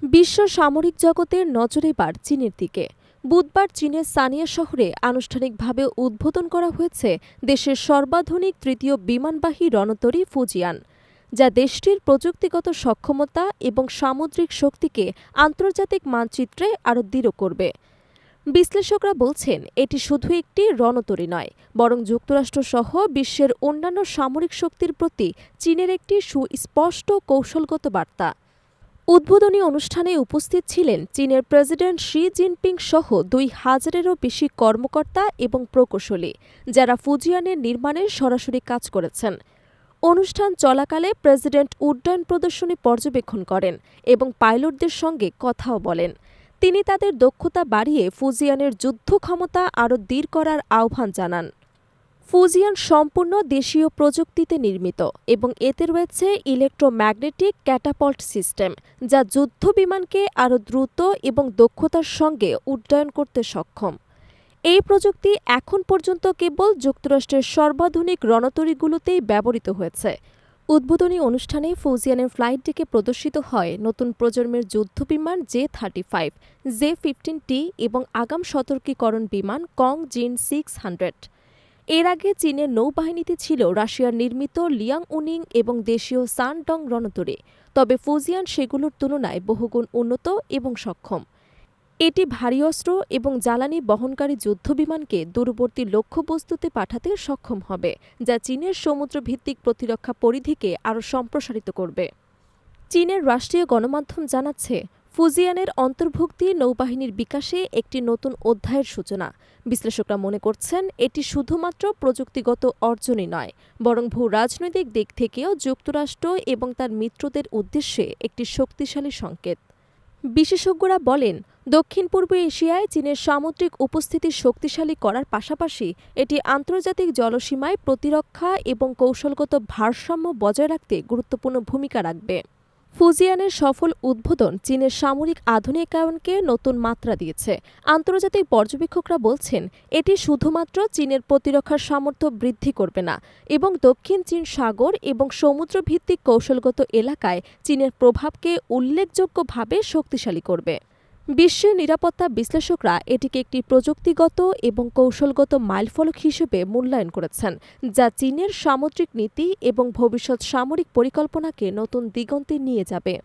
বিশ্ব সামরিক জগতের নজর এবার চীনের দিকে। বুধবার চীনের সানিয়া শহরে আনুষ্ঠানিকভাবে উদ্বোধন করা হয়েছে দেশের সর্বাধুনিক তৃতীয় বিমানবাহী রণতরী ফুজিয়ান, যা দেশটির প্রযুক্তিগত সক্ষমতা এবং সামুদ্রিক শক্তিকে আন্তর্জাতিক মানচিত্রে আরও দৃঢ় করবে। বিশ্লেষকরা বলছেন, এটি শুধু একটি রণতরী নয়, বরং যুক্তরাষ্ট্রসহ বিশ্বের অন্যান্য সামরিক শক্তির প্রতি চীনের একটি সুস্পষ্ট কৌশলগত বার্তা। উদ্বোধনী অনুষ্ঠানে উপস্থিত ছিলেন চীনের প্রেসিডেন্ট শি জিনপিং সহ ২,০০০-এরও বেশি কর্মকর্তা এবং প্রকৌশলী, যারা ফুজিয়ানের নির্মাণে সরাসরি কাজ করেছেন। অনুষ্ঠান চলাকালে প্রেসিডেন্ট উড্ডয়ন প্রদর্শনী পর্যবেক্ষণ করেন এবং পাইলটদের সঙ্গে কথাও বলেন। তিনি তাদের দক্ষতা বাড়িয়ে ফুজিয়ানের যুদ্ধ ক্ষমতা আরও দৃঢ় করার আহ্বান জানান। ফুজিয়ান সম্পূর্ণ দেশীয় প্রযুক্তিতে নির্মিত এবং এতে রয়েছে ইলেকট্রোম্যাগনেটিক ক্যাটাপল্ট সিস্টেম, যা যুদ্ধবিমানকে আরও দ্রুত এবং দক্ষতার সঙ্গে উড্ডয়ন করতে সক্ষম। এই প্রযুক্তি এখন পর্যন্ত কেবল যুক্তরাষ্ট্রের সর্বাধুনিক রণতরীগুলোতেই ব্যবহৃত হয়েছে। উদ্বোধনী অনুষ্ঠানে ফুজিয়ানের ফ্লাইট ডেকে প্রদর্শিত হয় নতুন প্রজন্মের যুদ্ধবিমান জে-35, জে-15টি এবং আগাম সতর্কীকরণ বিমান কং জিন 600। এর আগে চীনের নৌবাহিনীতে ছিল রাশিয়ার নির্মিত লিয়াংউনিং এবং দেশীয় সানডং রণতরী, তবে ফুজিয়ান সেগুলোর তুলনায় বহুগুণ উন্নত এবং সক্ষম। এটি ভারী অস্ত্র এবং জ্বালানি বহনকারী যুদ্ধবিমানকে দূরবর্তী লক্ষ্যবস্তুতে পাঠাতে সক্ষম হবে, যা চীনের সমুদ্রভিত্তিক প্রতিরক্ষা পরিধিকে আরও সম্প্রসারিত করবে। চীনের রাষ্ট্রীয় গণমাধ্যম জানাচ্ছে, ফুজিয়ানের অন্তর্ভুক্তি নৌবাহিনীর বিকাশে একটি নতুন অধ্যায়ের সূচনা। বিশ্লেষকরা মনে করছেন, এটি শুধুমাত্র প্রযুক্তিগত অর্জনই নয়, বরং ভূ-রাজনৈতিক দিক থেকেও যুক্তরাষ্ট্র এবং তার মিত্রদের উদ্দেশ্যে একটি শক্তিশালী সংকেত। বিশেষজ্ঞরা বলেন, দক্ষিণ পূর্ব এশিয়ায় চীনের সামুদ্রিক উপস্থিতি শক্তিশালী করার পাশাপাশি এটি আন্তর্জাতিক জলসীমায় প্রতিরক্ষা এবং কৌশলগত ভারসাম্য বজায় রাখতে গুরুত্বপূর্ণ ভূমিকা রাখবে। ফুজিয়ানের সফল উদ্বোধন চীনের সামরিক আধুনিকায়নকে নতুন মাত্রা দিয়েছে। আন্তর্জাতিক পর্যবেক্ষকরা বলছেন, এটি শুধুমাত্র চীনের প্রতিরক্ষার সামর্থ্য বৃদ্ধি করবে না, এবং দক্ষিণ চীন সাগর এবং সমুদ্রভিত্তিক কৌশলগত এলাকায় চীনের প্রভাবকে উল্লেখযোগ্যভাবে শক্তিশালী করবে। বিশ্বের নিরাপত্তা বিশ্লেষকরা এটিকে একটি প্রযুক্তিগত এবং কৌশলগত মাইলফলক হিসেবে মূল্যায়ন করেছেন, যা চীনের সামুদ্রিক নীতি এবং ভবিষ্যৎ সামরিক পরিকল্পনাকে নতুন দিগন্তে নিয়ে যাবে।